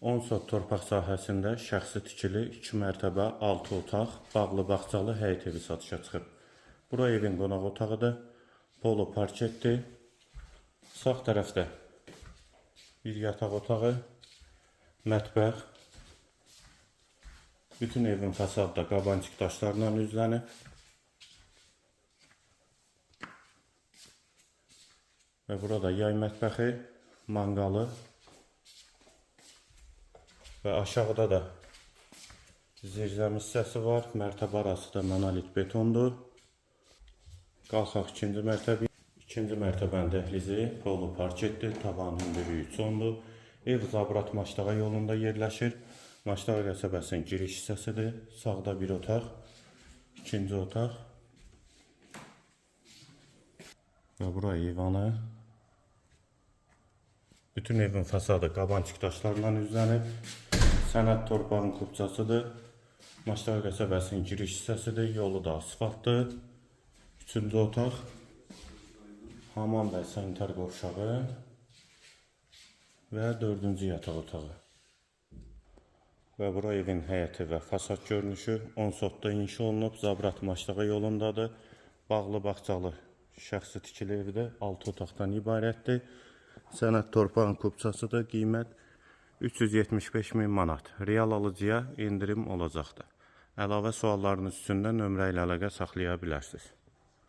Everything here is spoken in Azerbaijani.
10 sot torpaq sahəsində şəxsi tikili 2 mərtəbə 6 otaq, bağlı bağçalı həyət evi satışa çıxıb. Bura evin qonaq otağıdır, polo parketdir. Sağ tərəfdə bir yataq otağı, mətbəx. Bütün evin fasadı da qabancıq daşlarla üzlənib. Və burada yay mətbəxi, manqalı və aşağıda da zirzəmi hissəsi var. Mərtəbə arası da monolit betondur. Qalxaq ikinci mərtəbə. İkinci mərtəbənin dəhlizi polo parketdir. Tavanın hündürlüyü 3 ondur. Ev Zabrat Maçdağa yolunda yerləşir. Maçdağa qəsəbəsinin giriş hissəsidir. Sağda bir otaq, ikinci otaq. Və bura eyvanı. Bütün evin fasadı qabancıq daşlarla üzlənib. Sənəd torpağın kupçasıdır. Maçdağa qəsəbəsinin giriş hissəsidir. Yolu da asfaltdır. Üçüncü otaq. Hamam və sanitar qovşağı. Və dördüncü yataq otağı. Və bura evin həyəti və fasad görünüşü 10 sotda inşa olunub. Zabrat Maçdağa yolundadır. Bağlı bağçalı şəxsi tikili evdə 6 otaqdan ibarətdir. Sənəd torpağın kupçasıdır. Qiymət 375.000 manat. Real alıcıya indirim olacaqdır. Əlavə suallarınız üçün də nömrə ilə əlaqə saxlaya bilərsiniz.